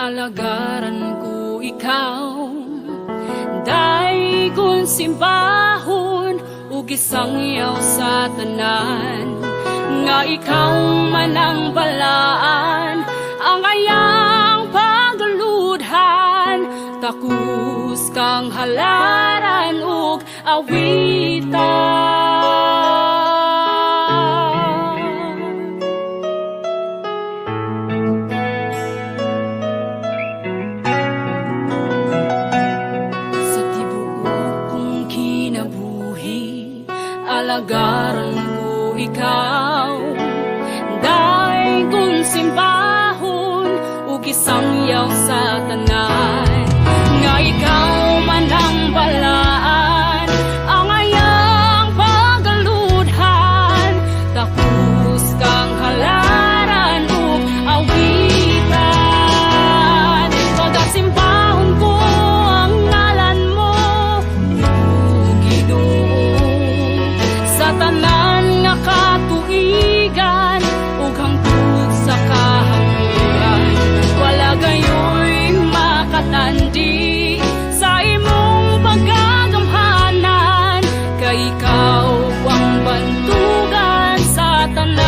alagaran ko ikaw, daigon simbahon ug gisangyaw sa tanan, nga ikaw man ang balaan, ang ayang pagduludhan, takus kang halaran ug awitan. Alagaran ko ikaw, dahil kung simbahon ug gisangyaw sa tanan, nga ikaw man ang balaan, ang ayang pagduludhan, takus kang halaran ug awitan. Pagasimbahon ko ang ngalan mo, tanan nga katuigan ug hangtod sa kahangturan, wala gayoy makatandi sa imong pagagamhanan, kay ikaw ang bantugan sa tanan.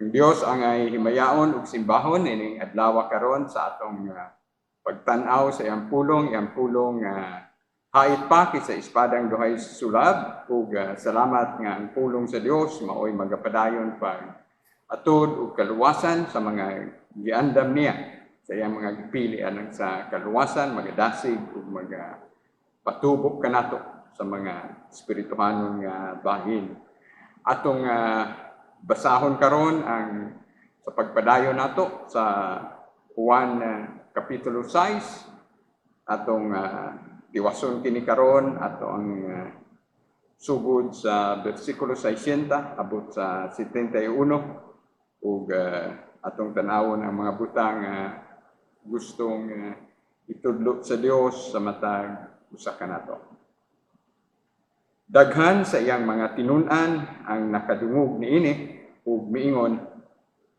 Ang Dios ang ay himayaon ug simbahon ining adlaw karon sa atong pagtan-aw sa iyang pulong hait pa kisa espadang duhay sulab ug salamat nga ang pulong sa Dios maoy magapadayon pag atud ug kaluwasan sa mga giandam niya sa iyang mga gipili anang sa kaluwasan, magadasig ug patubok kanato sa mga espirituhanon nga bahin. Atong basahon karon ang sa pagpadayon nato sa Juan Kapitulo 6 atong tiwason kini karon ato ang sugod sa bersikulo 60 abot sa 71 ug atong tanawon ang mga butang gustong itudlo sa Dios sa matag usa kanato. Daghan sa iyang mga tinun-an ang nakadungog niini ug miingon,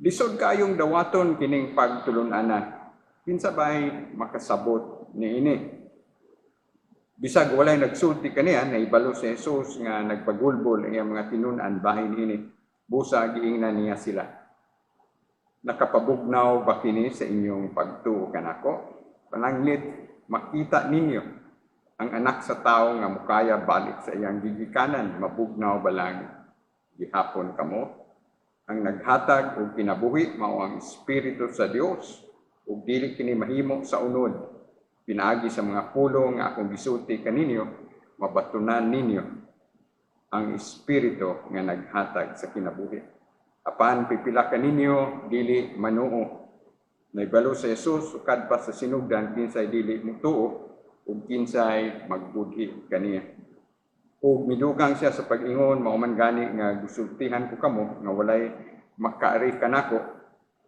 lisod kayong dawaton kining pagtulun-ana. Kinsa bay makasabot niini? Bisag walay nagsulti kaniya, naibalo si Jesus nga nagpagulbol ang iyang mga tinun-an bahin niini. Busa giingnan niya sila. Nakapabugnaw ba kini sa inyong pagtuo kanako? Pananglit makita ninyo ang anak sa tao nga mukaya balik sa iyang gigikanan, mabugnaw balang gihapon kamo. Ang naghatag og kinabuhi mao ang Espiritu sa Dios ug dili kini mahimo sa unod. Pinaagi sa mga pulong nga akong gisulti kaninyo, mabatunan ninyo ang Espiritu nga naghatag sa kinabuhi. Apan pipila kaninyo dili manuo. Naibalo sa Jesus ukad pa sa sinugdan kinsay dili mutuo ug kinsay magbudhi kaniya. Ug midugang siya sa pag-ingon mao man gani nga gusultihan ko kamo nga walay makaari kanako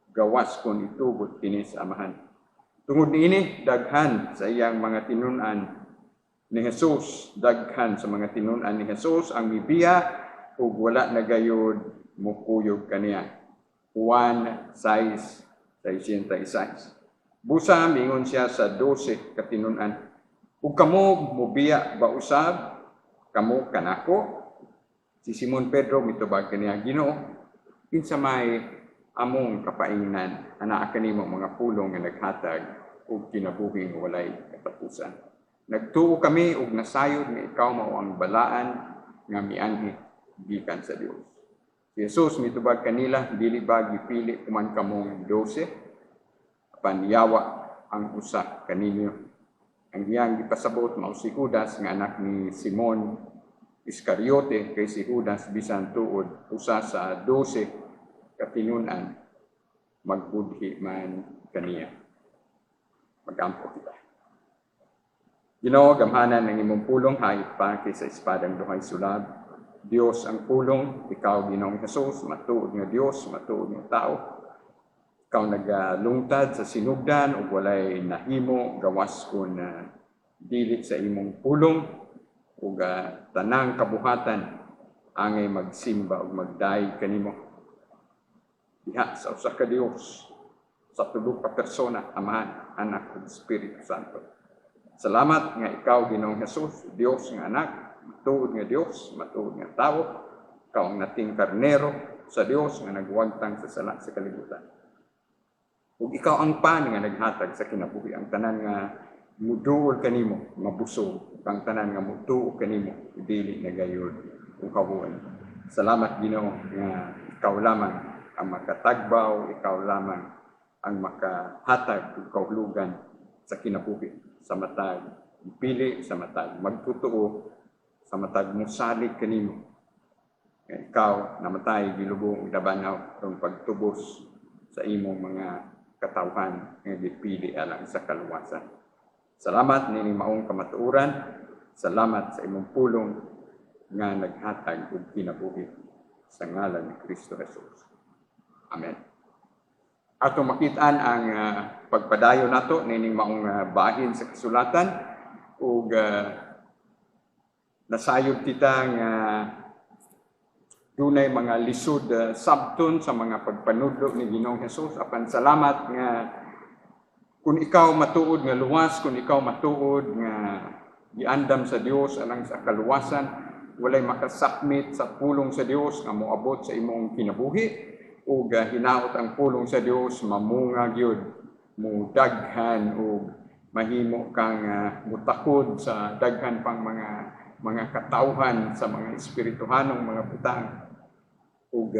gawas kon itubot kini sa amahan. Tungod niini daghan sa iyang mga tinun-an ni Jesus, daghan sa mga tinun-an ni Jesus ang mibiya ug wala na gayud mukuyog kaniya. Juan 6:66. Busa mingon siya sa 12 ka tinun-an, ug kamo mubiya ba usab kamo kanako? Si Simon Pedro mitubag kaniya, Ginoo, kinsa may among kapaingnan ana kanimo mga pulong nga naghatag ug kinabuhing walay katapusan. Nagtuo kami ug nasayod nga ikaw mao ang balaan nga mianhi gikan sa Dios. Si Jesus mitubag kanila, dili ba gipili kuman kamong 12? Apan yawa ang usa kaninyo. Ang iyang gipasabot mao si Judas nga anak ni Simon Iscariote, kay si Judas bisan tuod usa sa 12 katinun-an magbudhi man kaniya. Magampo kita. Ginoo, gamhanan ng imong pulong hait pa kaysa espadang duhay sulab. Dios ang pulong, ikaw Ginoong Jesus, matuod nga Dios, matuod nga tao. Ikaw nagalungtad sa sinugdan ug walay nahimo gawas kun dili sa imong pulong ug tanang kabuhatan angay magsimba ug magdaig kanimo. Diha sa usa ka Dios, sa tulo ka persona, Ama, Anak ug Espiritu Santo. Salamat nga ikaw Ginoong Jesus, Dios nga anak, matuod nga Dios, matuod nga tao, ikaw ang nating karnero sa Dios nga nagwagtang sa sala sa kalibutan. Ug ikaw ang pan nga naghatag sa kinabuhi, ang tanan nga muduol kanimo, mabusog, ang tanan nga mutuo kanimo, dili na gayud ug kabuan. Salamat Ginoo nga ikaw lamang ang makatagbaw, ikaw lamang ang makahatag ug kahulugan sa kinabuhi, sa matag pili, sa matag magtutuo, sa matag musalig kanimo. Ikaw namatay gilubong dabanaw kung pagtubos sa imong mga katawhan nga dipili alang sa kaluwasan. Salamat nining maong kamatuoran, salamat sa imong pulong nga naghatag og kinabuhi sa ngalan ni Kristo Jesus. Amen. Ato makitaan ang pagpadayon nato nining maong bahin sa kasulatan ug nasayod kita nga dunay mga lisod sabton sa mga pagpanudlo ni Ginoong Hesus. Apan salamat nga kung ikaw matuod nga luwas, kung ikaw matuod nga giandam sa Dios alang sa kaluwasan, walay makasakmit sa pulong sa Dios nga moabot sa imong kinabuhi. Ug hinaot ang pulong sa Dios mamunga gyud mo daghan ug mahimo kang mutakod sa daghan pang mga katawhan sa mga espirituhanong mga butang ug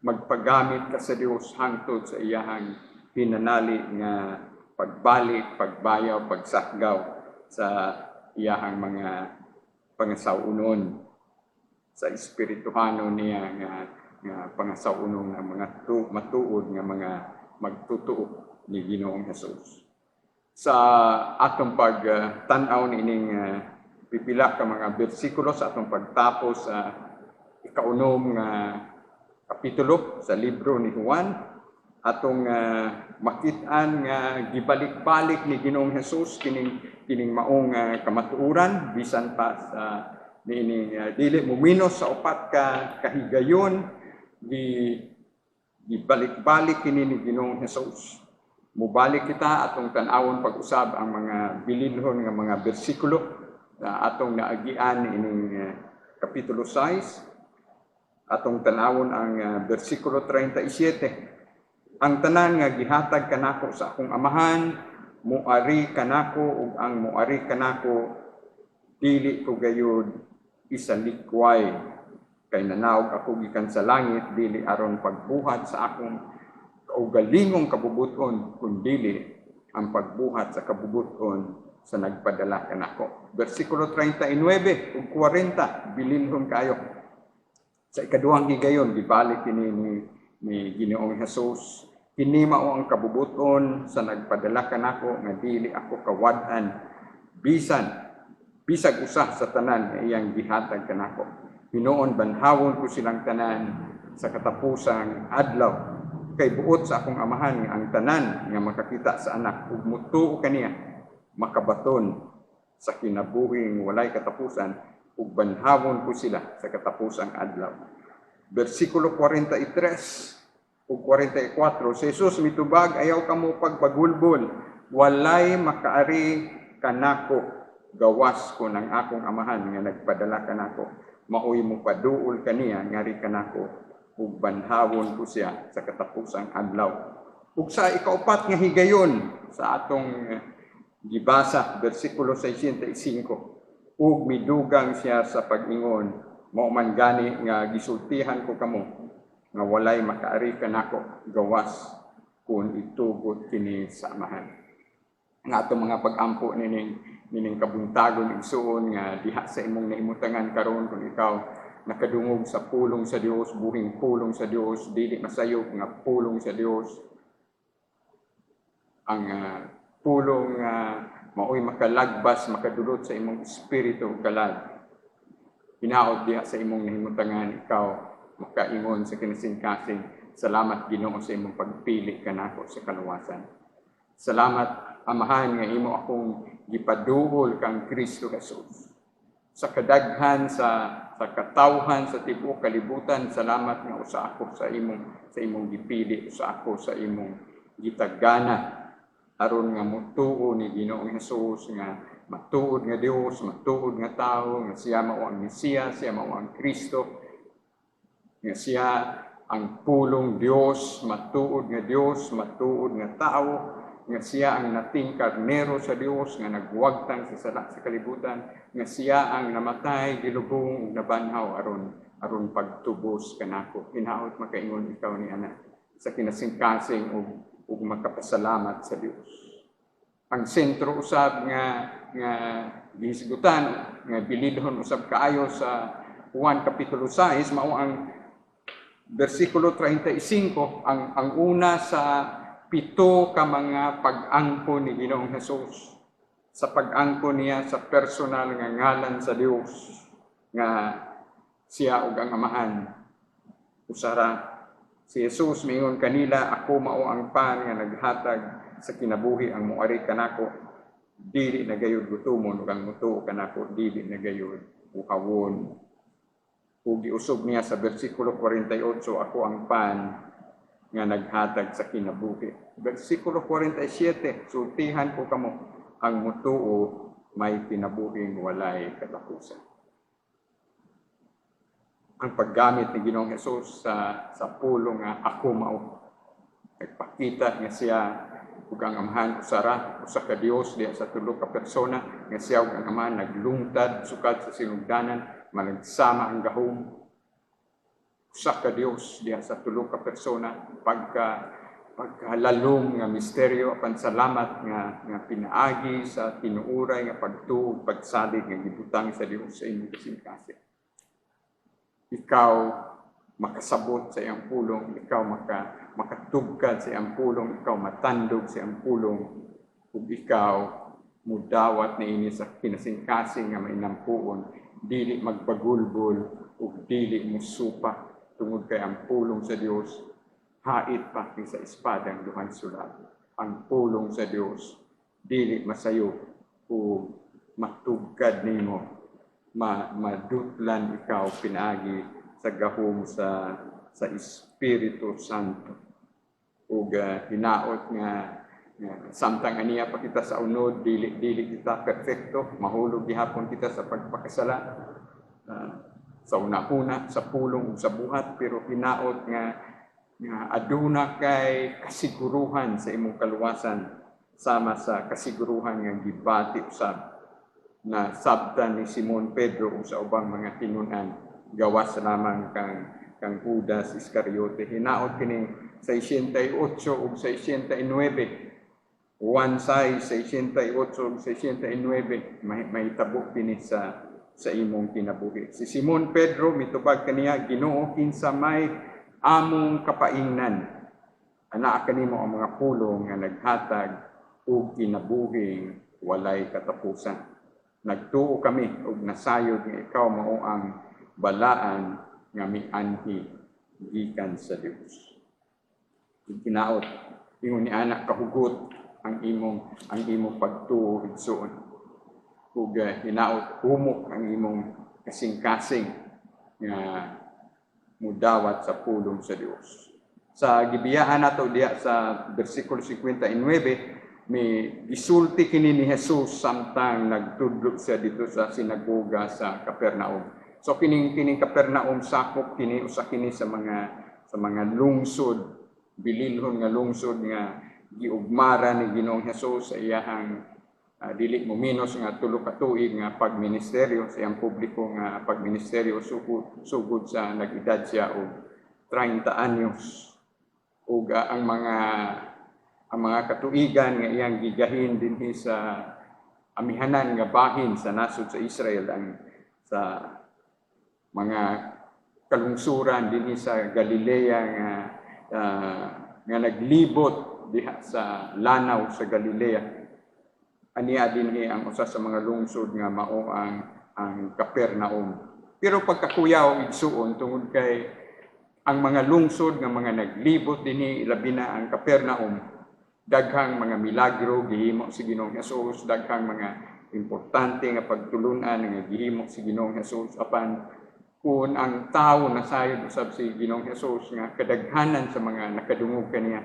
magpagamit ka sa Dios hangtod sa iyahang pinanali nga pagbalik, pagbayaw, pagsakgaw sa iyahang mga pangasaunon sa espirituhano niya nga pangasaunon nga mga matuod nga mga magtutuo ni Ginoong Hesus. Sa atong pagtanaw nining pipila ka mga bersikulo sa atong pagtapos sa ikaunom nga kapitulo sa libro ni Juan, atong makit-an nga gibalik-balik ni Ginoong Hesus kining maong kamatuoran bisan pa sa dili muminos sa upat ka kahigayon gibalik-balik kini ni Ginoong Hesus. Mubalik kita atong tan-awon pag-usab ang mga bilinhon nga mga bersikulo na atong naagian ining kapitulo 6. Atong tan-awon ang bersikulo 37. Ang tanan nga gihatag kanako sa akong amahan, muari kanako ug ang muari kanako dili ko gayud isalikway, kay nanaog ako gikan sa langit dili aron pagbuhat sa akong kaugalingong kabubuton kundili ang pagbuhat sa kabubuton sa nagpadala kanako. Bersikulo 39 ug 40 bilinhon kayo. Sa ikaduhang higayon gibalik kini ni Ginoong Hesus, kini mao ang kabubuton sa nagpadala kanako nga dili ako kawad-an bisag usa sa tanan nga iyang gihatag kanako. Hinuon banhawon ko silang tanan sa katapusang adlaw. Kay buot sa akong amahan nga ang tanan nga makakita sa anak ug mutuo kaniya makabaton sa kinabuhing walay katapusan ug banhawon ko sila sa katapusang adlaw. Bersikulo 43 ug 44, si Jesus mitubag, ayaw kamo pagbagulbol, walay makaari kanako, gawas ko ng akong amahan nga nagpadala kanako, maoy mo paduol kaniya ngari kanako ug banhawon ko siya sa katapusang adlaw. Ug sa ikaupat nga higayon sa atong gibasa bersikulo 65, ug midugang siya sa pag-ingon, mao man gani nga gisultihan ko kamo nga walay makaari kanako, gawas kun itugot kini sa amahan. Nga atong mga pag-ampo nining kabuntagon igsuon nga diha sa imong naimutangan karon kung ikaw nakadungog sa pulong sa Dios, buhing pulong sa Dios, dili masayop nga pulong sa Dios. Ang pulong maoy makalagbas, makadulot sa imong espiritu ug kalad. Hinaot diha sa imong nahimutangan, ikaw makaingon sa kinasingkasing, salamat Ginoo sa imong pagpili kanako sa kaluwasan. Salamat Amahan nga imo akong gipaduol kang Kristo Jesus. Sa kadaghan sa katawhan sa tibuok kalibutan, salamat nga usa ako sa imong gipili, usa ako sa imong gitagana aron nga motuo ni Ginoong Hesus nga matuod nga Dios, matuod nga tawo, nga siya mao ang Mesiyas, siya mao ang Kristo, nga siya ang pulong Dios, matuod nga Dios, matuod nga tawo, nga siya ang nating karnero sa Dios nga nagwagtang sa sala sa kalibutan, nga siya ang namatay, gilubong, nabanhaw aron pagtubos kanako. Hinaot makaingon ikaw ni ana sa kinasingkasing ug makapasalamat sa Dios. Ang sentro usab nga gihisgutan nga bilidhon usab kaayo sa Juan kapitulo 6 mao ang bersikulo 35, ang una sa 7 ka mga pag-angkon ni Ginoong Hesus. Sa pag-angkon niya sa personal nga ngalan sa Dios nga siya ug ang Amahan. Usara si Jesus mingon kanila, ako mao ang pan nga naghatag sa kinabuhi, ang muari kanako dili na gayud gutumon ug ang mutuo kanako dili na gayud ukawon. Ug giusog niya sa bersikulo 48, ako ang pan nga naghatag sa kinabuhi. Bersikulo 47, sultihan ko kamo, ang mutuo may kinabuhing walay katapusan. Ang paggamit ni Ginoong Hesus sa pulong nga ako mao, nagpakita nga siya ug ang Amahan usara, usa ka Dios diha sa tulo ka persona, nga siya ug ang Amahan naglungtad sukad sa sinugdanan, managsama ang gahom. Usa ka Dios diha sa tulo ka persona, pagkalalom nga misteryo, apan salamat nga pinaagi sa tinuuray nga pagtuog, pagsalig nga gibutang sa Dios sa imong kasing-kasing. Ikaw makasabot sa iyang pulong, ikaw makatugkad sa iyang pulong, ikaw matandog sa iyang pulong, ug ikaw mudawat na ini sa kinasing-kasing nga mainampuon, dili magpagulbol ug dili musupa tungod kay ang pulong sa Dios hait pa sa espadang duhan sulab. Ang pulong sa Dios dili masayo o matugkad nimo, madutlan ikaw pinaagi sa gahom sa Espiritu Santo. Ug hinaot nga samtang aniya pa kita sa unod, dili kita perfecto, mahulog gihapon kita sa pagpakasala sa una-una, sa pulong ug sa buhat, pero hinaot nga aduna kay kasiguruhan sa imong kaluwasan sama sa kasiguruhan nga gibati usab na sabtan ni Simon Pedro ug sa ubang mga tinun-an gawas lamang kang Judas Iscariote. Hinaot kining 68 ug 69. One size 68 ug 69 may tabok din sa imong kinabuhi. Si Simon Pedro mitubag kaniya, Ginoo, kinsa may among kapaingnan ana kanimo ang mga pulong nga naghatag og kinabuhi walay katapusan. Nagtuo kami ug nasayod nga ikaw mao ang balaan nga mianhi gikan sa Dios. Ginaot ingon ni anak kahugot ang imong pagtuo igsoon. Ug hinaot humok ang imong kasing-kasing nga mudawat sa pulong sa Dios. Sa gibiyahan nato diya sa bersikulo 59, may gisulti kini ni Jesus samtang nagtudlo siya dito sa sinagoga sa Capernaum. So kining Capernaum sakop kini usa kini sa mga lungsod, bililhon nga lungsod nga giugmara ni Ginoong Hesus sa iyahang dili mo minos nga 3 ka tuig nga pagministeryo sa iyang publiko nga pagministeryo sugod sa nag-edad siya og 30 anyos. Ug ang mga katuigan nga iyang gigahin dinhi sa amihanan nga bahin sa nasod sa Israel, ang sa mga kalungsuran dinhi sa Galilea nga naglibot diha sa lanaw sa Galilea. Aniya dinhi ang usa sa mga lungsod nga mao ang Capernaum. Pero pagkakuyaw igsuon tungod kay ang mga lungsod nga mga naglibot dinhi labi na ang Capernaum, daghang mga milagro gihimo si Ginoong Hesus, daghang mga importante nga pagtulunan nga gihimo si Ginoong Hesus, apan kung ang tawo nasayod usab si Ginoong Hesus nga kadaghanan sa mga nakadungog kaniya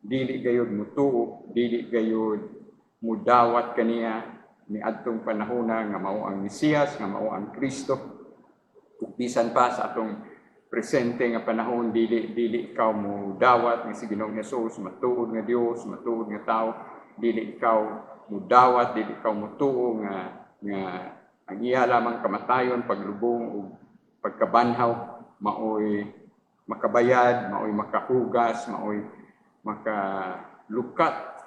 dili gayud mutuo, dili gayud mudawat kaniya ni adtong panahona nga mao ang Mesiyas, nga mao ang Kristo. Ug bisan pa sa atong presente nga panahon, dili ikaw mudawat nga si Ginoong Hesus, matuod nga Dios, matuod nga tao, dili ikaw mudawat, dili ikaw mutuo nga ang iya lamang kamatayon, paglubong ug pagkabanhaw maoy makabayad, maoy makahugas, maoy makalukat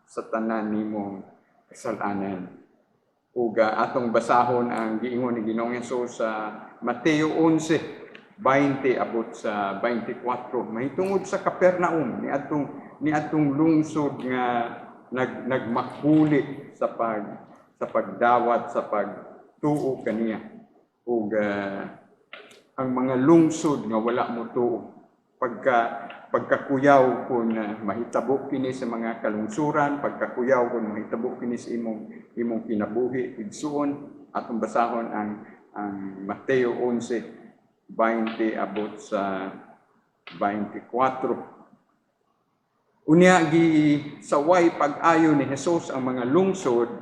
sa tanan nimong kasalanan. Ug atong basahon ang giingon ni Ginoong Hesus sa Mateo 11:20 abot sa 24, mahitungod sa Capernaum, ni atong lungsod nga nagmakuli sa pagdawat, sa pagtuo kaniya. Ug ang mga lungsod nga wala mo tuo, pagkakuyaw kung mahitabo kini sa mga kalungsuran, pagkakuyaw kung mahitabo kini sa imong kinabuhi igsuon, atong basahon ang Mateo 11:20 abot sa 24. Unya saway pag-ayo ni Hesus ang mga lungsod,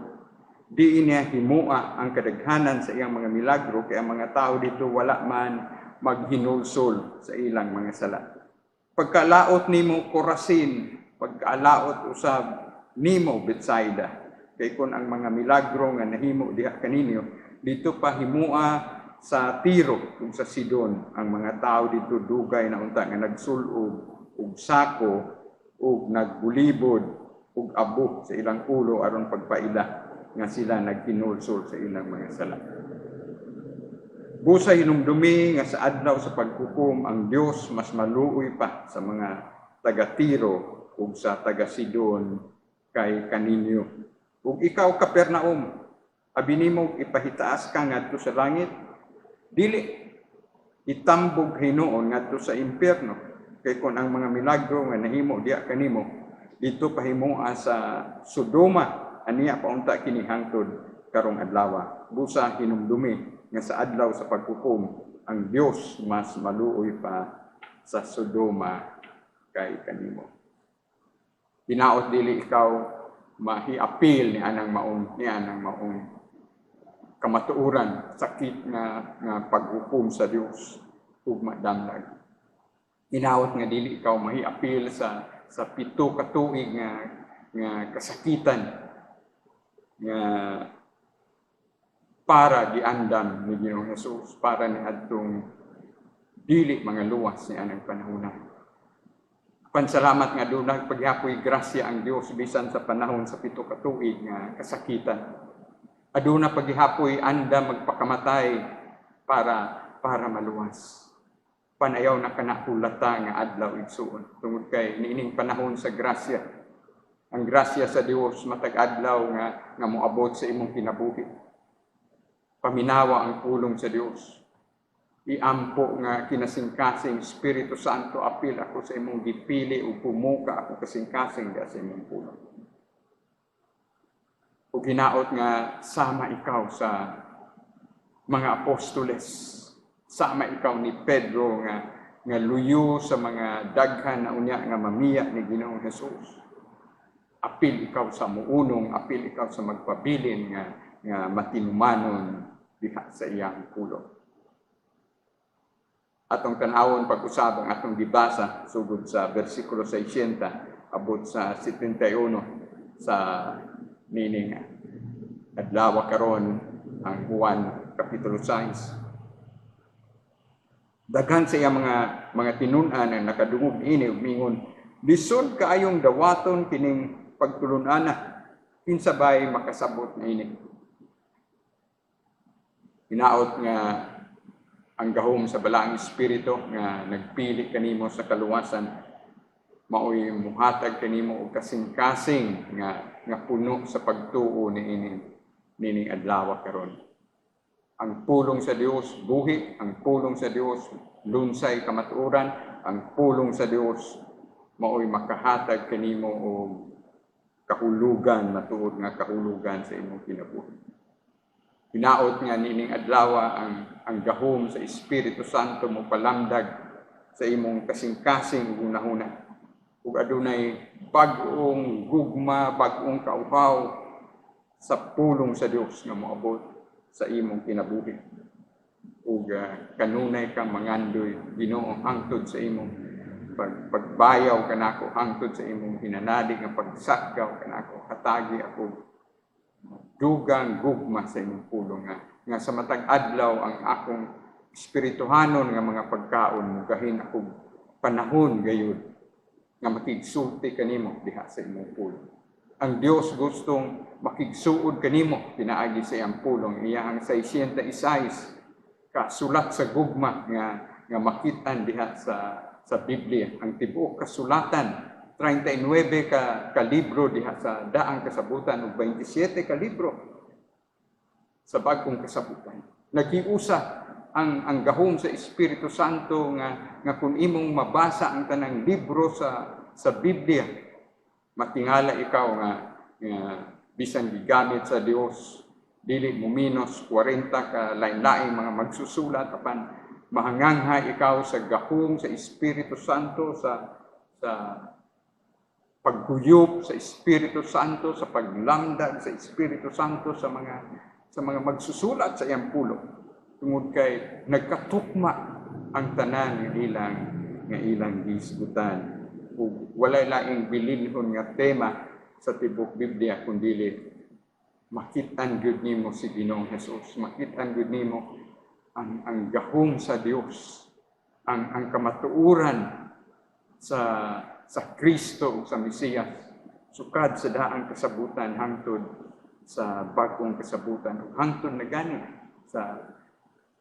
di niya himua ang kadaghanan sa iyang mga milagro, kaya ang mga tao dito wala man maghinulsol sa ilang mga sala. Pagkalaot nimo Corazin, pagkalaot usab nimo Bethsaida, kay kun ang mga milagro nga nahimo diha kaninyo dito pa himua sa Tiro ug sa Sidon, ang mga tao dito dugay na unta nga nagsulod ug sako ug nagbulibod ug abo sa ilang ulo aron pagpaila nga sila nagkinulsol sa ilang mga sala. Busa hinumdumi nga sa adlaw sa paghukom ang Dios mas maluoy pa sa mga taga-Tiro ug sa taga-Sidon kay kaninyo. Ug ikaw Kapernaum, abi nimo ipahitaas ka ngadto sa langit, dili itambog hinuon ngadto sa impyerno. Kay kun ang mga milagro nga nahimo diha kanimo dito pahimuha sa Sodoma, aniya paunta kini hangtod karong adlaw. Busa hinumdumi nga sa adlaw sa paghukom ang Dios mas maluoy pa sa Sodoma kay kanimo. Hinaot dili ikaw mahiapil ni anang maong kamatuoran, sakit nga paghukom sa Dios ug madamlag. Hinaot nga dili ikaw mahiapil sa 7 ka tuig nga kasakitan nga para giandam ni Ginoong Hesus, para ni adtong dili mga luwas ni anang panahon. Pansalamat nga dunay paghapoy grasya ang Dios bisan sa panahon sa 7 ka tuig nga kasakitan. Aduna paghapoy anda magpakamatay para maluwas. Panayaw na kanakulata nga adlaw igsuon tungod kay niining panahon sa grasya. Ang grasya sa Dios matag adlaw nga moabot sa imong kinabuhi. Paminawa ang pulong sa Dios. Iampo nga kinasingkasing Espiritu Santo, apil ako sa imong gipili ug pumuka ako kasingkasing sa imong pulong. Ug hinaot nga sama ikaw sa mga apostoles, sama ikaw ni Pedro nga luyo sa mga daghan na unya nga mamiya ni Ginoong Hesus. Apil ikaw sa muunong, apil ikaw sa magpabilin nga matinumanon diha sa iyang pulong. Atong tanawon pag-usab ang atong gibasa sugod sa bersikulo 60 abot sa 71 sa nining adlaw karon ang Juan kapitulo 6. Daghan sa iyang mga tinun-an ang nakadungog ini ug mingon, lisod kaayong dawaton kining pagtulun-ana, kinsabay makasabot na ini. Hinaot nga ang gahom sa balaang espiritu nga nagpili kanimo sa kaluwasan, maoy muhatag kanimo og kasing-kasing nga puno sa pagtuo nining adlaw karon. Ang pulong sa Dios buhi, ang pulong sa Dios lunsay kamatuoran, ang pulong sa Dios maoy makahatag kanimo og kahulugan, matuod nga kahulugan sa imong kinabuhi. Hinaot nga nining adlaw ang gahom sa Espiritu Santo mo palamdag sa imong kasing-kasing gunahuna. Ug adunay bag-ong gugma, bag-ong kauhaw sa pulong sa Dios nga moabot sa imong kinabuhi. Ug kanunay kang mangandoy Ginoo hangtod sa imong pagbayaw kanako, hangtod sa imong hinanadi nga pagsakaw kanako, hatagi ako dugang gugma sa imong pulong nga sa matag adlaw ang akong espirituhanon nga mga pagkaon mugahin ako panahon gayud nga makigsulti kanimo diha sa imong pulong. Ang Dios gustong makigsuod kanimo pinaagi sa iyang pulong. Iyang 606 kasulat sa gugma nga makitan diha sa Biblia. Ang tibuok kasulatan 39 ka libro diha sa daang kasabutan ug 27 ka libro sa bagong kasabutan. Nagiusa ang gahom sa Espiritu Santo nga kung imong mabasa ang tanang libro sa Biblia, matingala ikaw nga bisan gigamit sa Dios, dili mo minus 40 ka lain-laing mga magsusulat apan mahangangha ikaw sa gahom sa Espiritu Santo, sa pagguyop sa Espiritu Santo, sa paglamdag sa Espiritu Santo sa mga magsusulat sa iyang pulong. Tungod kay nagkatukma ang tanan nga ilang gisgutan. Ug walay laing bilinhon nga tema sa tibuok Biblia kundi makitan gyud nimo si Ginoong Hesus, makitan gyud nimo ang gahom sa Dios, ang kamatuoran sa Kristo, sa Mesiyas, sukad sa daang kasabutan hangtod sa bagong kasabutan, hangtod na gani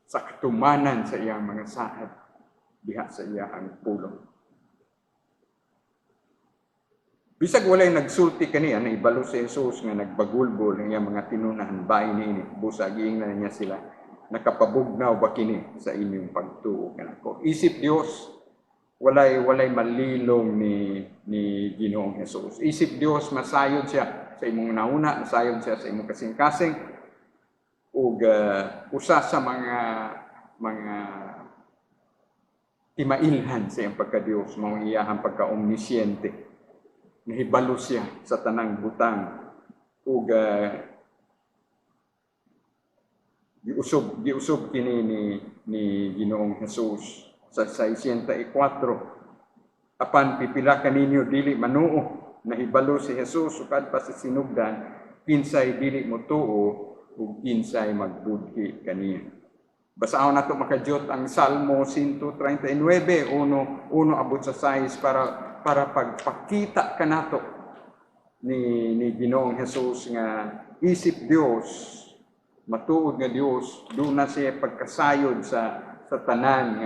sa katumanan sa iyang mga sahad diha sa iyang pulong. Bisag walay nagsulti kaniya na ibalo si Jesus nga nagbagulbol ng iyang mga tinunahan bahay niini, busag na niya sila, nakapabugnaw ba kini sa inyong pagtuo kanako. Isip Dios, walay malilong ni Ginoong Jesus. Isip Dios, masayod siya sa imong nauna, masayod siya sa imong kasing-kasing, ug usa sa mga timailhan sa iyang pagka-Dios, mao iyahang pagka-omnisyente. Nahibalo siya sa tanang butang ug giusob kini ni Ginoong Jesus sa 64. Apan pipila kaninyo dili manuo, nahibalo si Jesus sukad pa sa sinugdan, kinsay dili motuo ug kinsay magbudhi kaniya. Basahon nato makadyot ang Salmo 139, uno abot sa 6 para pagpakita kanato ni Ginoong Jesus nga isip Dios, matuod nga Dios, doon na siya pagkasayod sa tanan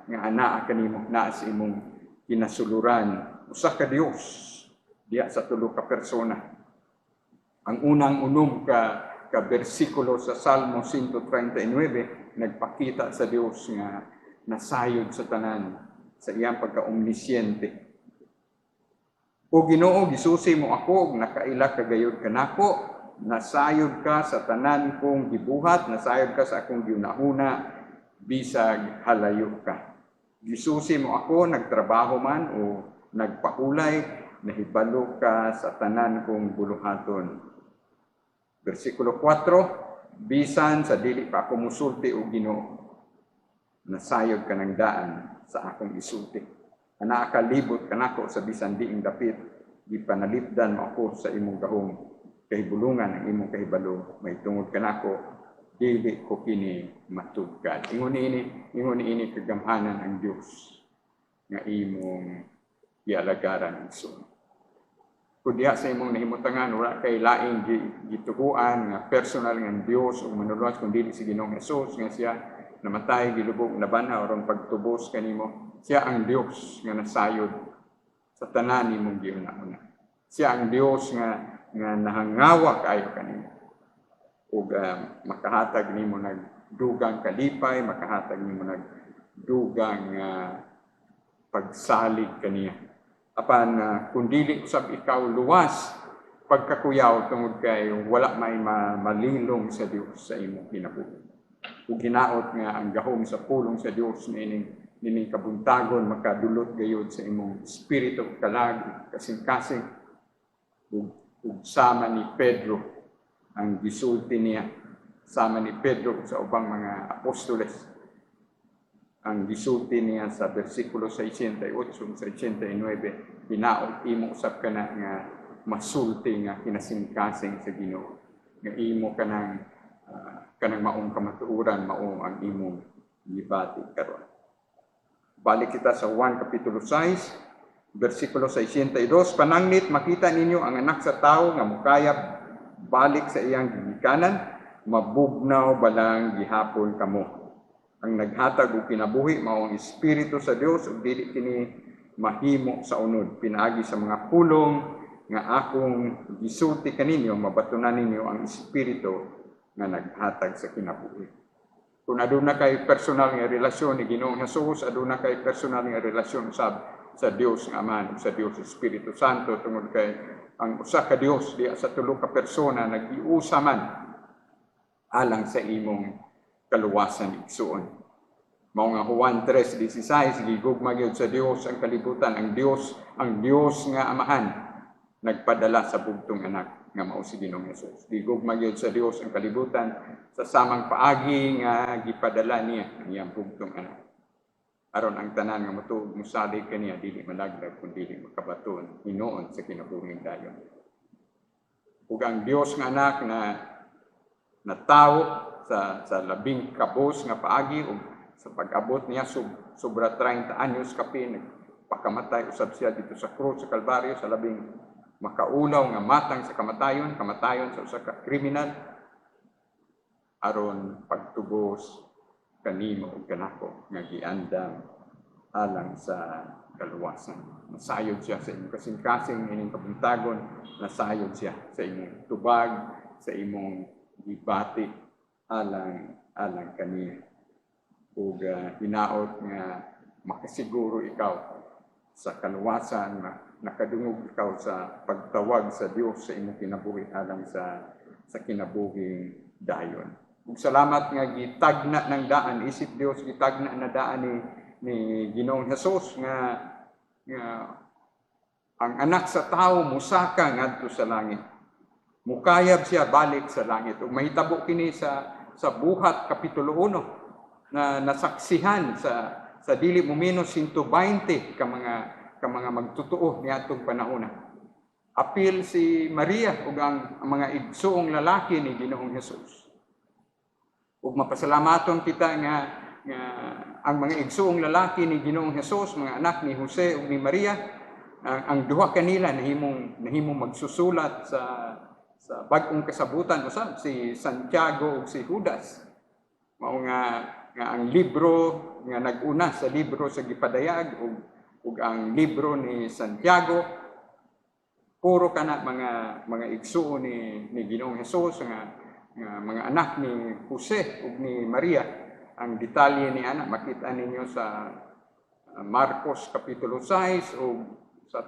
nga anaa kanimo na sa imong kinasuluran. Usa ka Dios diya sa tulo ka persona. Ang unang ka bersikulo sa Salmo 139 nagpakita sa Dios nga nasayod sa tanan sa iyang pagka-omnisyente. O Ginoo, gisusi mo ako, nakaila kagayod kanako, nasayod ka sa tanan kong gibuhat, nasayod ka sa akong giunahuna, bisag halayo ka. Gisusi mo ako, nagtrabaho man o nagpaulay, nahibalo ka sa tanan kong buluhaton. Versikulo 4, bisan sa dili pa ako musulti o Ginoo, nasayod ka ng daan sa akong isulti. Naakalibot kanako sa bisan diing dapit, gipanalipdan mo ako sa imong gahom, kahibulungan ang imong kahibalo, may tungod kanako, dili ko kini matugkad. Ingon ini kagamhanan ang Dios nga imong gialagaran igsoon. Kung diha sa imong nahimutangan, wala kay laing gituguan nga personal nga Dios o manuluwas kung dili si Ginoong Jesus nga siya namatay, gilubog, nabanhaw aron pagtubos kanimo. Siya ang Dios nga nasayod sa tanan nimong giuna-una. Siya ang Dios nga nahangawa kaayo kanimo. Ug makahatag nimo nagdugang kalipay, makahatag nimo nagdugang pagsalig kaniya. Apan kung dili usab ikaw luwas pagkakuyaw tungod kay wala may malilong sa Dios sa imong kinabuhi. Ug ginaot nga ang gahom sa pulong sa Dios nining kabuntagon makadulot gayud sa imong espiritu kalag kasing-kasing ug sama ni Pedro ang gisulti niya, sama ni Pedro sa ubang mga apostoles ang gisulti niya sa bersikulo 68 sa 89, hinaot imo usab kana nga masulti nga kinasing-kasing sa Ginoo, nga imo kanang maong kamatuoran, mao ang imong gibati karon. Balik kita sa 1 Kapitulo 6, versikulo 62, panangnit makita ninyo ang anak sa tao nga mukayap balik sa iyang gigikanan, mabugnaw balang gihapon kamo. Ang naghatag og kinabuhi mao ang Espiritu sa Dios ug dili kini mahimo sa unod. Pinaagi sa mga pulong nga akong gisulti kaninyo, mabatunan ninyo ang Espiritu nga naghatag sa kinabuhi. Kung aduna kay personal nga relasyon ni Ginoong Jesus, aduna kay personal nga relasyon sa Dios nga Ama, sa Dios Espiritu Santo, tungod kay ang usa ka Dios di sa tulo ka persona nag-iusa man alang sa imong kaluwasan igsuon. Mao nga Juan 3:16, gigugma gyud sa Dios ang kalibutan, ang Dios nga Amahan nagpadala sa bugtong anak nga mao si Ginoong Hesus. Gigugma gyud sa Dios ang kalibutan sa samang paagi nga gipadala niya ang iyang bugtong anak. Aron ang tanan nga matuog mosalig kaniya dili malaglag kun dili makabaton hinuon sa kinabuhing dayon. Ug ang Dios nga anak na natawo sa labing kabos nga paagi ug sa pag-abot niya sobra 30 anyos kapin pakamatay usab siya dito sa krus sa Kalbaryo sa labing makaulaw nga matang sa kamatayon sa usa ka kriminal aron pagtubos kanimo ug kanako nga giandam alang sa kaluwasan. Nasayod siya sa imong kasing-kasing ining kabuntagon, nasayod siya sa imong tubag, sa imong gibati alang kaniya. Ug hinaot nga makasiguro ikaw sa kaluwasan, nakadungog ikaw sa pagtawag sa Dios sa imong kinabuhi alang sa kinabuhing dayon. Ug salamat nga gitagna ng daan, isip Dios gitagna na daan ni Ginoong Hesus nga ang anak sa tao musaka ngadto sa langit. Mukayab siya balik sa langit. Ug mahitabo kini sa Buhat kapitulo 1 na nasaksihan sa dili mo menos 120 ka mga magtotoo niadtong panahon. Apil si Maria ug ang mga igsoong lalaki ni Ginoong Hesus. Ug mapasalamaton kita nga ang mga igsoong lalaki ni Ginoong Hesus, mga anak ni Jose ug ni Maria, ang duha kanila nahimong magsusulat sa bag-ong kasabutan usab si Santiago ug si Judas. Mao nga ang libro nga nag-una sa libro sa gipadayag ug ang libro ni Santiago puro kana mga igsuo ni Ginoong Hesus nga mga anak ni Jose ug ni Maria. Ang detalye ni ana makita ninyo sa Marcos kapitulo 6 o sa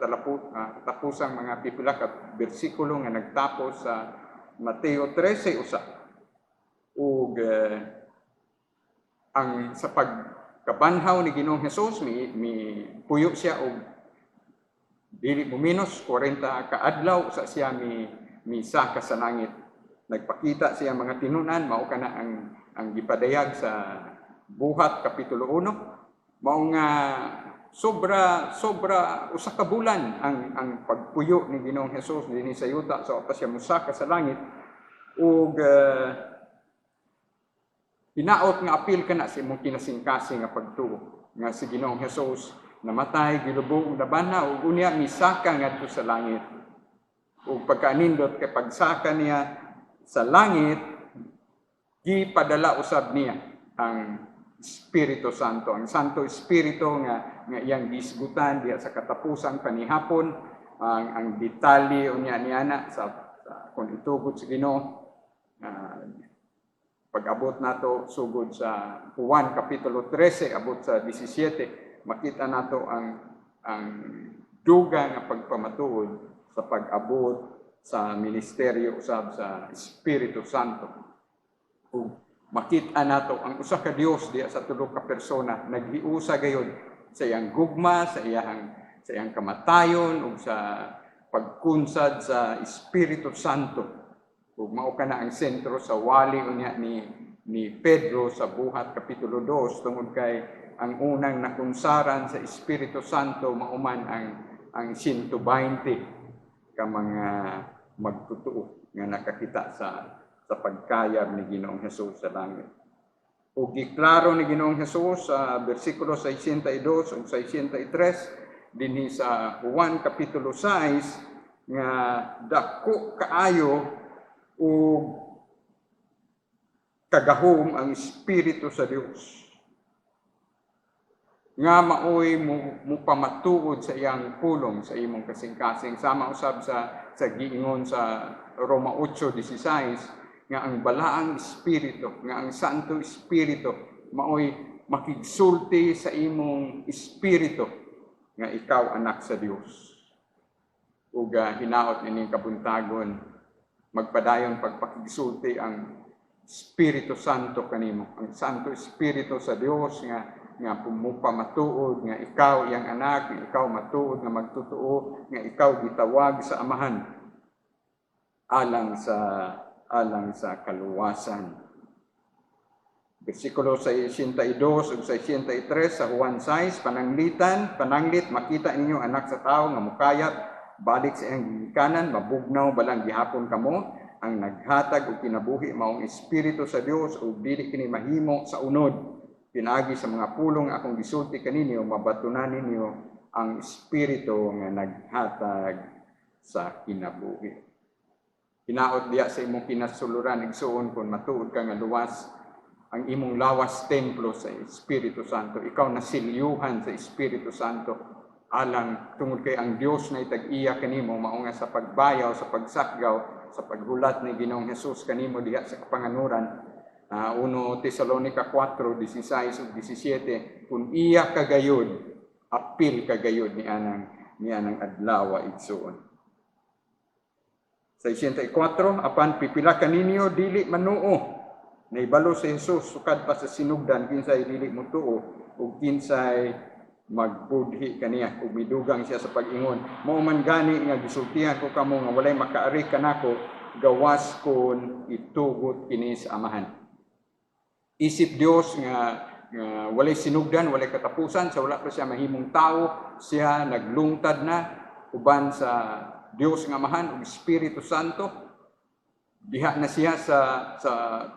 tapusang mga pipila ka bersikulo nga nagtapos sa Mateo 13 usa. Ug ang sa pagkabanhaw ni Ginoong Hesus mi puyo siya og dili mo menos 40 ka adlaw sa siya misaka sa langit. Nagpakita siya mga tinunan, mao kana ang gipadayag sa Buhat kapitulo 1. Mao nga sobra usa ka bulan ang pagpuyo ni Ginoong Hesus dinhi sa yuta sa pa siya musaka sa langit. Ug hinaot nga apil kana sa imong kinasingkasing nga pagtuo nga si Ginoong Hesus namatay gilubong ug nabanhaw ug unya misaka ngadto sa langit. Ug pagkanindot kay pagsaka niya sa langit, gipadala usab niya ang Espiritu Santo. Ang Santo Espiritu nga iyang gisgutan diha sa katapusang panihapon, ang detalye unya niana sa kung itugot sa Ginoo. Pag-abot nato sugod sa Juan kapitulo 13 abot sa 17, makita nato ang duga nga pagpamatuod sa pag-abot sa ministeryo usab sa Espiritu Santo. Ug makita nato ang usa ka Dios diya sa tulo ka persona naghiusa gayud sa iyang gugma, sa iyang kamatayon ug sa pagkunsad sa Espiritu Santo. Ug mao kana ang sentro sa wali unya ni Pedro sa Buhat kapitulo 2 tungod kay ang unang nakunsaran sa Espiritu Santo mauman ang 120 ka mga magtotoo nga nakakita sa pagkayab ni Ginoong Hesus sa langit. Ug giklaro ni Ginoong Hesus sa bersikulo 62 ug 63 dinhi sa Juan kapitulo 6 nga dako kaayo ug kagahom ang Espiritu sa Dios nga maoy mo pamatuod sa iyang pulong sa imong kasing-kasing sama usab sa giingon sa Roma 8:16 nga ang balaang espiritu nga ang Santo Espiritu maoy makigsulti sa imong espiritu nga ikaw anak sa Dios. Ug hinaot ining kabuntagon magpadayon pagpakigsulti ang Espiritu Santo kanimo, ang Santo Espiritu sa Dios nga pumupamatuod nga ikaw iyang anak, nga ikaw matuod nga magtotoo, nga ikaw gitawag sa amahan alang sa kaluwasan. Bersikulo 62 ug 63 sa Juan 6, pananglit makita ninyo anak sa tao nga mukayat balik sa iyang gikanan, mabugnaw balang gihapon kamo, ang naghatag og kinabuhi maong Espiritu sa Dios ug dili kini mahimo sa unod. Pinaagi sa mga pulong akong gisulti kaninyo, mabatunan ninyo ang Espiritu nga naghatag sa kinabuhi. Hinaot diya sa imong kinasuluran igsuon kung matuod ka nga luwas ang imong lawas templo sa Espiritu Santo. Ikaw nasilyuhan sa Espiritu Santo alang tungod kay ang Dios na itag-iya kanimo mao nga sa pagbayaw, sa pagsakgaw, sa paghulat ni Ginoong Hesus kanimo diha sa kapanganuran. 1 Tesalonica 4:16 ug 17, kung iya kagayod, apil kagayod ni anang adlaw igsuon. Sa 64, apan pipila kaninyo dili manuo. Naibalo sa Hesus sukad pa sa sinugdan kinsay dili motuo ug kinsay magbudhi kaniya ug midugang siya sa pag-ingon. Mao man gani nga gisultihan ko kamo nga walay makaari kanako gawas kon itugot kini sa Amahan. Isip Dios nga walay sinugdan, walay katapusan, sa wala pa siya mahimong tao, siya naglungtad na uban sa Dios nga Amahan ug Espiritu Santo. Diha na siya sa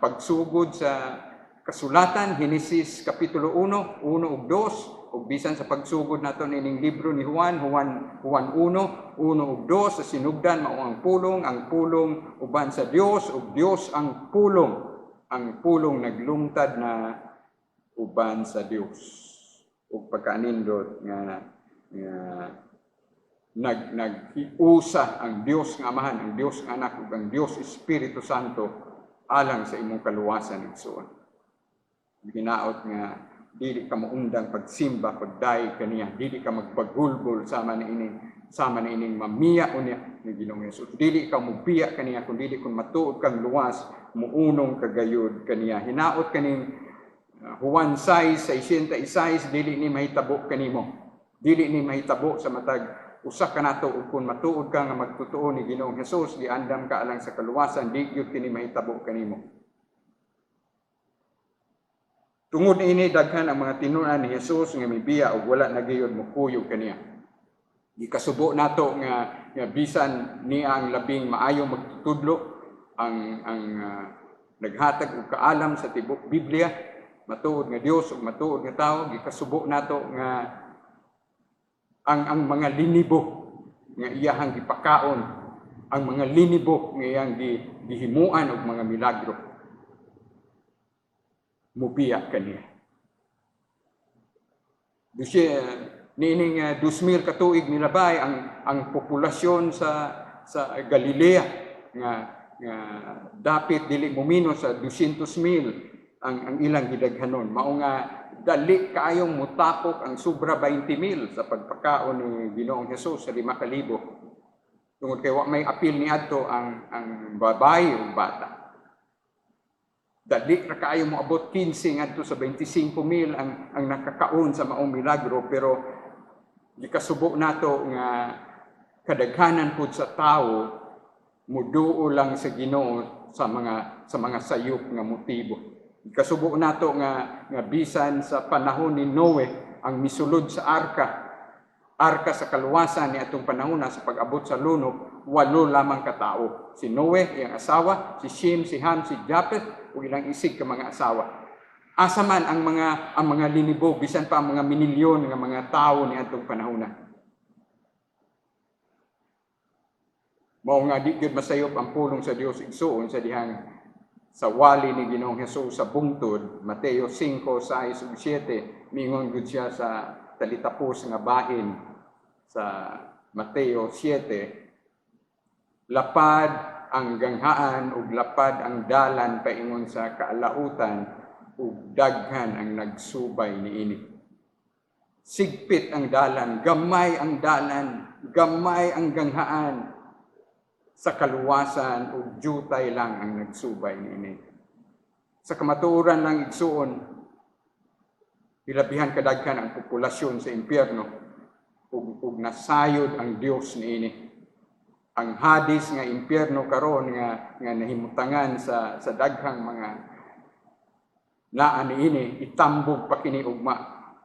pagsugod sa kasulatan, Henesis Kapitulo 1, 1 ug 2, ug bisan sa pagsugod nato ining libro ni Juan 1, 1 ug 2, sa sinugdan mao ang pulong uban sa Dios ug Dios ang pulong naglungtad na uban sa Dios. Ug pagkaanindot nga naghiusa ang Dios nga Amahan, ang Dios nga Anak ug ang Dios Espiritu Santo alang sa imong kaluwasan igsuon. Ginaot nga dili ka maundang pagsimba pagday kaniya, dili ka magpagulgol sama na ining mamiya unya ni Ginoong Hesus. Dili ka mubiya kaniya kun dili kun matuod kang luwas muunong kagayod kaniya. Hinaot kaning Juan 6:66 dili ni mahitabo kanimo. Dili ni mahitabo sa matag usa ka nato ug kun matuod ka nga magtotoo ni Ginoong Hesus, giandam ka alang sa kaluwasan, di gyud kini mahitabo kanimo. Tungod ini daghan ang mga tinunan ni Hesus nga mibiya ug wala na gayud mokuyog kaniya. Gikasubo nato nga bisan niya ang labing maayo magtutudlo ang naghatag og kaalam sa tibok Biblia, matuod nga Dios ug matuod nga tawo. Gikasubo nato nga ang mga linibo nga iyahang gipakaon, ang mga linibo nga iyang gihimuan og mga milagro, mubiya kaniya. Niining 2,000 katuig nilabay ang populasyon sa Galilea nga dapit dili momino sa 200,000 ang ilang gidaghanon. Mao nga dali kaayong mutapok ang sobra 20,000 sa pagpakaon ni Ginoong Hesus sa 5,000. Tungod kay wa may apil niadto ang babae ug bata. Dali ra kaayo moabot 15 ngadto sa 25,000 ang nakakaon sa maong milagro, pero gikasubo nato nga kadaghanan pud sa tawo muduo lang sa Ginoo sa mga sayop nga motibo. Kasubo nato nga bisan sa panahon ni Noe ang misulod sa arka sa kaluwasan ni atong panahon sa pag-abot sa lunok, 8 lamang katao. Si Noe, iyang asawa, si Shem, si Ham, si Japheth ug ilang isig ka mga asawa. Asa man ang mga linibo bisan pa ang mga minilyon nga mga tawo ni atong panahon. Mao nga di gyud masayop ang pulong sa Dios igsuon sa dihang sa wali ni Ginoong Hesus sa bungtod, Mateo 5:6 ug 7, mingon gud siya sa talitapos nga bahin sa Mateo 7, lapad ang ganghaan ug lapad ang dalan paingon sa kaalautan ug daghan ang nagsubay niini. Sigpit ang dalan, gamay ang dalan, gamay ang ganghaan, sa kaluwasan ug jutay lang ang nagsubay niini. Sa kamatuoran lang igsuon, hilabihan kadaghan ang populasyon sa impyerno ug nasayod ang Dios niini. Ang Hades nga impyerno karon nga nahimutangan sa daghang mga naa niini, itambog pa kini ug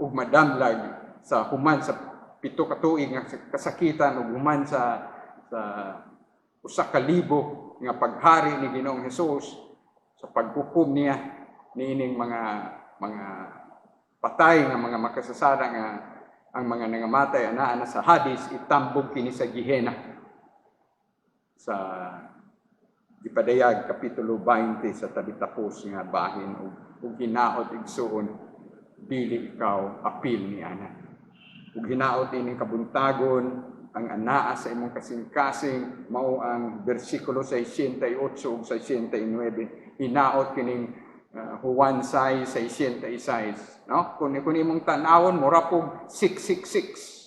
madamlag sa human sa 7 ka tuig nga kasakitan ug human sa 1,000 nga paghari ni Ginoong Hesus sa paghukom niya niining mga patay nga mga makasasara nga ang mga nangamatay anaa na sa Hades, itambog kini sa Gehenna sa gipadayag kapitulo 20 sa tabitapos nga bahin ug hinaot igsuon dili ikaw apil ni ana. Ug hinaot ining kabuntagon ang anaa sa imong kasing-kasing mao ang bersikulo 68 ug 69. Hinaot kining Juan 6:66, no? Kung imong tan-awon mura pog 666.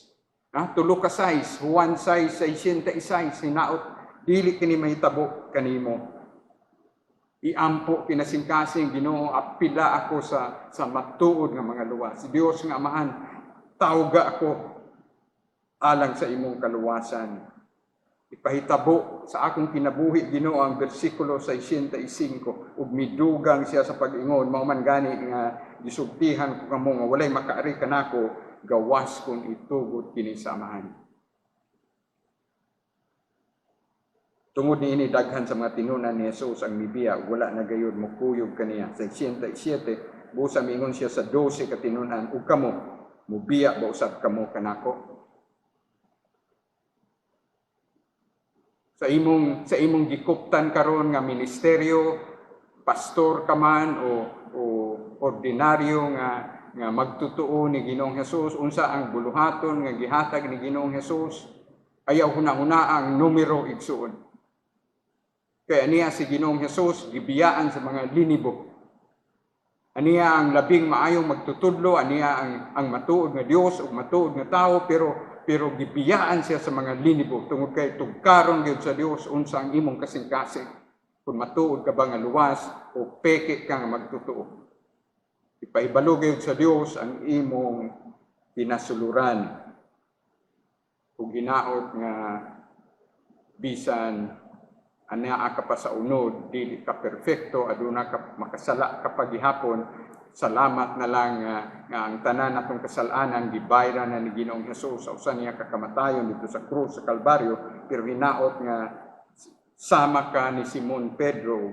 Tulo ka 6, Juan 6:66 hinaot dili kini mahitabo kanimo. Iampo kinasing-kasing Ginoo apila ako sa matuod nga mga luwas. Si Dios nga Amahan, tawga ako alang sa imong kaluwasan. Ipahitabo sa akong kinabuhi Ginoo ang bersikulo 65 ug midugang siya sa pag-ingon mao man gani nga gisugtihan ko kamo nga walay makaari kanako gawas kung itugod kini sa Amahan. Tungod niini daghan sa mga tinunan ni Jesus ang mibiya, wala na gayud mukuyog kaniya. Sa 67, busa miingon siya sa 12 ka tinunan, ug kamo, mubiya ba usab kamo kanako? Sa imong gikuptan karon nga ministeryo, pastor ka man o ordinaryo nga magtutuo ni Ginoong Hesus, unsa ang buluhaton nga gihatag ni Ginoong Hesus, ayaw hunahuna ang numero igsuon. Kaya aniya si Ginoong Hesus gibiyaan sa mga linibo. Aniya ang labing maayong magtutudlo, aniya ang matuod nga Dios ug matuod nga tao, pero gibiyaan siya sa mga linibo tungod kay tugkaron gyud sa Dios unsa ang imong kasing-kasing. Kung matuod ka ba nga luwas o peke ka nga magtutuo. Ipahibalo gyud sa Dios ang imong pinasuluran. Ug hinaot nga bisan anaa ka pa sa unod, dili ka perfecto, aduna ka makasala kapag gihapon, salamat na lang nga ang tanan atong kasalanan gibayran na ni Ginoong Hesus sa usa niya kakamatayon dito sa krus sa Kalbaryo, pero hinaot nga sama ka ni Simon Pedro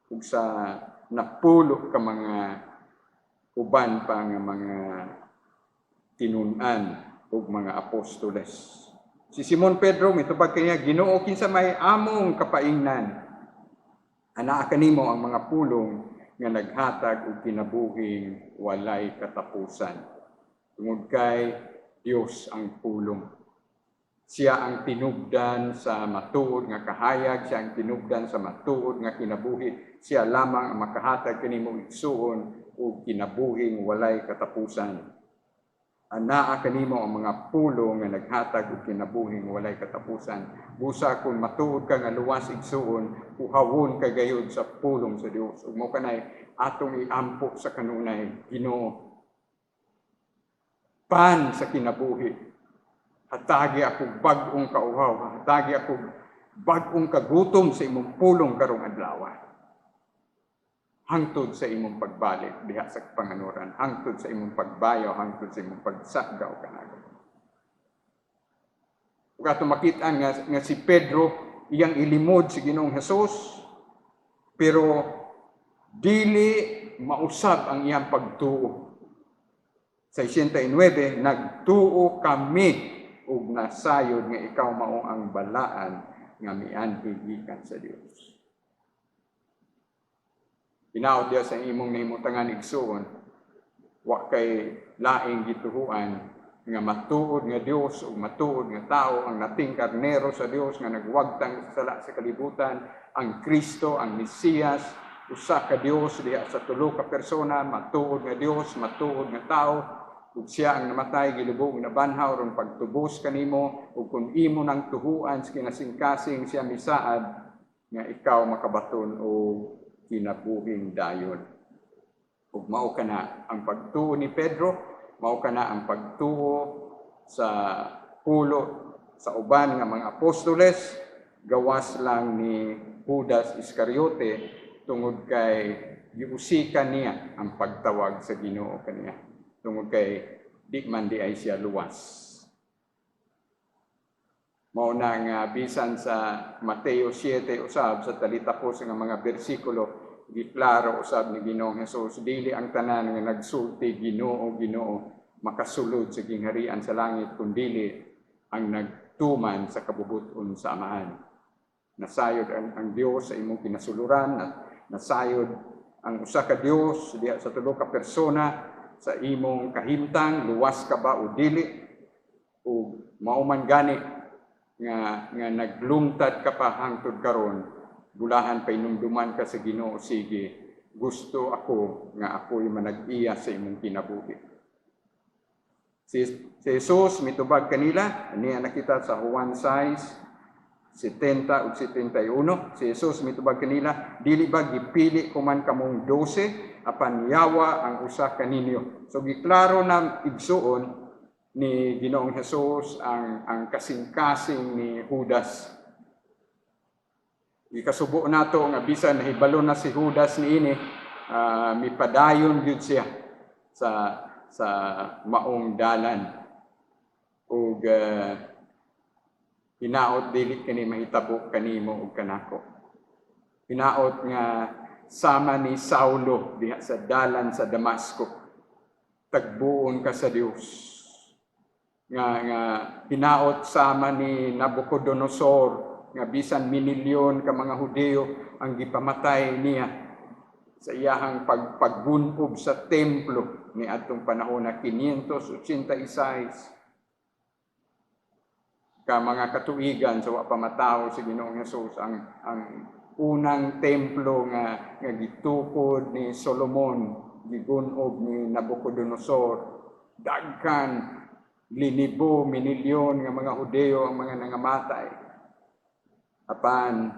ug sa napulo ka mga uban pa nga mga tinun-an ug mga apostoles. Si Simon Pedro mitubag kaniya, Ginoo kinsa may among kapaingnan. Anaa kanimo ang mga pulong nga naghatag og kinabuhing walay katapusan. Tungod kay Dios ang pulong. Siya ang tinubdan sa matuod nga kahayag, siya ang tinubdan sa matuod nga kinabuhi. Siya lamang ang makahatag kanimo igsuon og kinabuhing walay katapusan. Anaa kanimo ang mga pulong nga naghatag og kinabuhing walay katapusan. Busa kung matuod ka nga luwas igsuon, uhawon kay gayud sa pulong sa Dios. Ug mao kanay atong iampo sa kanunay, Ginoo. Pan sa kinabuhi. Hatagi ako bag-ong kauhaw, hatagi ako bag-ong kagutom sa imong pulong karong adlaw. Hangtod sa imong pagbalik diha sa panganuran, hangtod sa imong pagbayaw, hangtod sa imong pagsagaw kanako. Ug ato makit-an nga si Pedro iyang ilimod si Ginoong Hesus, pero dili mausab ang iyang pagtuo. Sa 69, nagtuo kami ug nasayod nga ikaw mao ang balaan nga mianhi gikan sa Dios. Hinaot diya sa imong nahimutangan igsuon, wa kay laing gituhuan nga matuod nga Dios ug matuod nga tao ang nating karnero sa Dios nga nagwagtang sala sa kalibutan, ang Kristo, ang Mesiyas, usa ka Dios diha sa tulo ka persona, matuod nga Dios, matuod nga tao, ug siya ang namatay gilubog na banhaw ron pagtubos kanimo, ug kun imo nang tuhuan sa kinasing-kasing siya misaad nga ikaw makabaton o kinabuhing dayon. Ug mao kana ang pagtuo ni Pedro, mao kana ang pagtuo sa pulo sa uban nga mga apostoles, gawas lang ni Judas Iscariote tungod kay giusikan niya ang pagtawag sa Ginoo kaniya. Tungod kay di man di ay siya luwas. Mao na nga bisan sa Mateo 7 usab sa talitapos nga mga bersikulo, giklaro usab ni Ginoong Hesus, dili ang tanan nga nagsulti Ginoo Ginoo makasulod sa gingharian sa langit, kundi ang nagtuman sa kabubuton sa Amahan. nasayod ang Dios sa imong kinasuluran, nasayod ang usa ka Dios diha sa tulo ka persona sa imong kahimtang, luwas ka ba o dili, o mauman gani nga naglungtad ka pa hangtod karon, bulahan pa inumduman ka sa Ginoo, sige, gusto ako nga ako'y manag-iya sa imong kinabuhi. Si Jesus mitubag kanila, niya nakita sa Juan 6:70 ug 71. Si Jesus mitubag kanila, dili ba gipili ko man kamong 12 apan yawa ang usa kaninyo. So giklaro na igsuon ni Ginoong Jesus ang kasing-kasing ni Judas. Ikasubo nato nga bisan nahibalo na si Judas niini, mipadayon gyud siya sa maong dalan, ug hinaot dili kani mahitabo kanimo ug kanako. Hinaot nga sama ni Saulo diha sa dalan sa Damasco, tagbuon ka sa Dios. Nga hinaot sama ni Nabucodonosor nga bisan minilyon ka mga Hudeo ang gipamatay niya sa iyahang pagbunob sa templo ni atong panahon na 586 ka mga katuigan sa pamataw si Ginoong Hesus ang unang templo nga gitukod ni Solomon, gigunob ni Nabucodonosor. Daghan, linibo, minilyon nga mga Hudeo ang mga nangamatay. Apan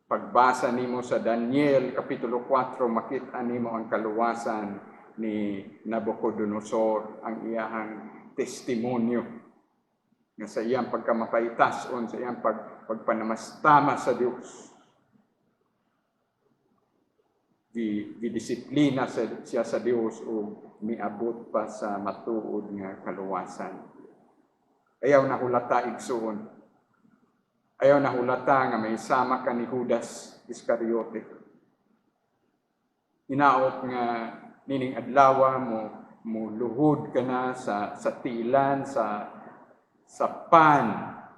pagbasa nimo sa Daniel kapitulo 4, makita nimo ang kaluwasan ni Nabucodonosor, ang iyahang testimonyo nga sa iyang pagkamapaytason, sa iyang pagpanamastama sa Dios. Disiplina siya sa Dios o miabot pa sa matuod nga kaluwasan. Ayaw na hulata igsuon. Ayaw na hulata nga may sama ka ni Judas Iscariote. Hinaot nga nining adlaw mo luhod ka na sa tiilan sa pan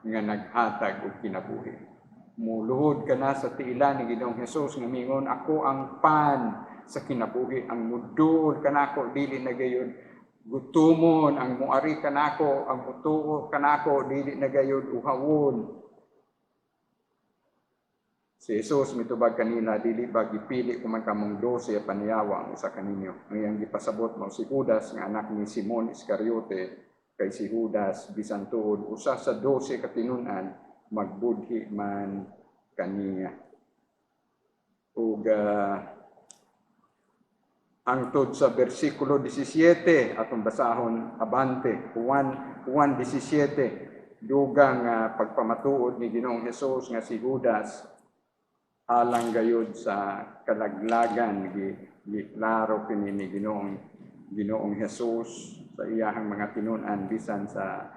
nga naghatag og kinabuhi. Muluhod ka na sa tiilan ni Ginoong Hesus nga mingon, ako ang pan sa kinabuhi, ang muduol kanako dili na gayon gutumon, ang muari kanako, ang mutuo kanako dili na gayon uhawon. Si Jesus mitubag kanila, dili ba gipili ko man kamong 12 paniyawa ang usa kaninyo. Ang iyang gipasabot mo si Judas nga anak ni Simon Iscariote, kay si Judas bisan tuod usa sa 12 katinunan magbudhi man kaniya. Ug hangtod sa bersikulo 17 atong basahon abante, Juan 17, dugang pagpamatuod ni Ginoong Hesus nga si Judas alang gayud sa kalaglagan giklaro kini ni Ginoong Hesus sa iyahang mga tinun-an bisan sa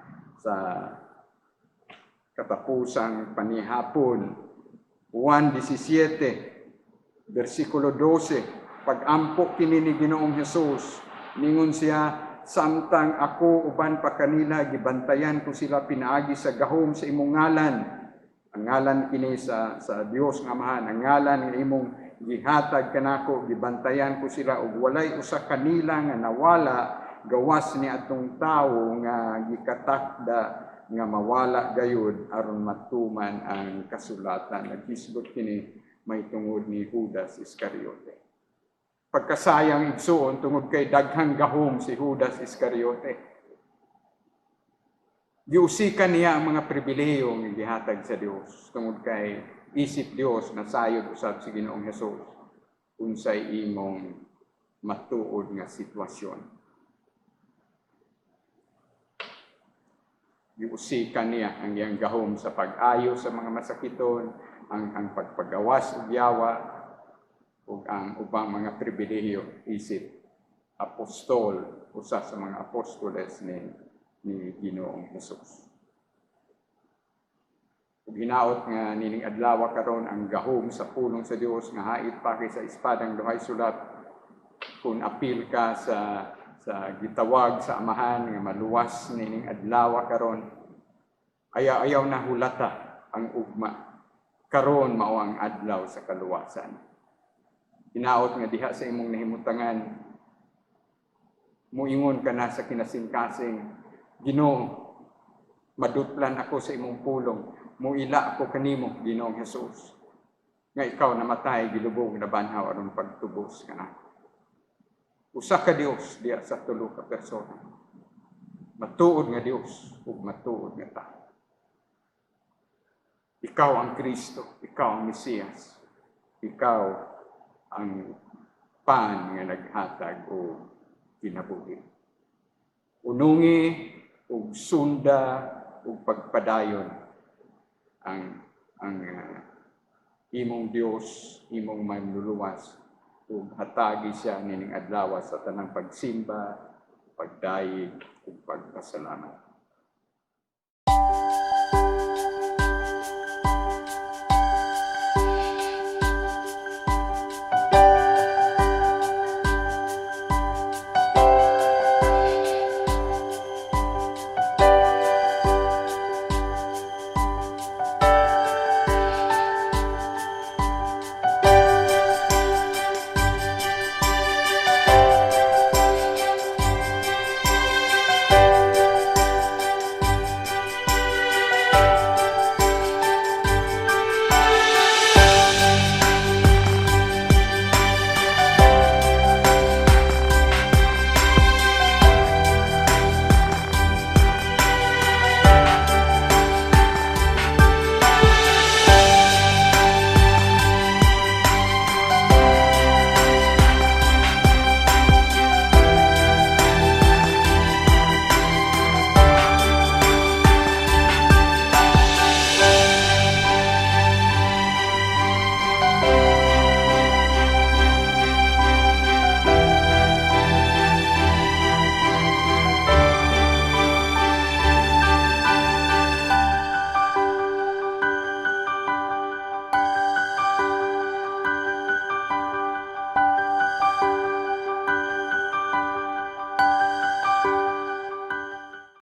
katapusang panihapon. Juan 17, versikulo 12, pag-ampo kini ni Ginoong Hesus, ningon siya, samtang ako uban pa kanila, gibantayan ko sila pinaagi sa gahom sa imong ngalan. Ang ngalan kini sa Dios nga Amahan, ang ngalan nga imong gihatag kanako, gibantayan ko sila, ug walay usa kanila nga nawala, gawas ni atong tawo nga gikatakda nga mawala gayud aron matuman ang kasulatan. Naghisgot kini may tungod ni Judas Iscariote. Pagkasayang igsuon tungod kay daghang gahom si Judas Iscariote. Giusikan niya ang mga pribilehiyo nga gihatag sa Dios tungod kay isip Dios na sayod usab si Ginoong Hesus unsay imong matuod nga sitwasyon. Giusikan niya ang iyang gahom sa pag-ayo sa mga masakiton, ang pagpagawas ug yawa, ug ang ubang mga pribilehiyo isip apostol, usa sa mga apostoles ni Ginoong Hesus. Ug hinaot nga nining adlaw karon ang gahom sa pulong sa Dios nga hait pa kay sa espadang duhay sulat, kung apil ka sa gitawag sa Amahan nga maluwas nining adlaw karon, ayaw na hulata ang ugma karon mao ang adlaw sa kaluwasan. Hinaot nga diha sa imong nahimutangan, muingon ka na sa kinasing-kasing, Ginoo, madutlan ako sa imong pulong, muila ako kanimo, Ginoong Hesus. Nga ikaw namatay, gilubog na banhaw aron pagtubos ka na. Usa ka Dios diya sa tulo ka persona. Matuod nga Dios ug matuod nga tao. Ikaw ang Kristo, ikaw ang Mesiyas, ikaw ang pan nga naghatag o kinabuhi. Unungi ug sunda ug pagpadayon ang imong Dios, imong manluluwas ug hatagi siya nining adlaw sa tanang pagsimba, pagdayeg ug pagpasalamat.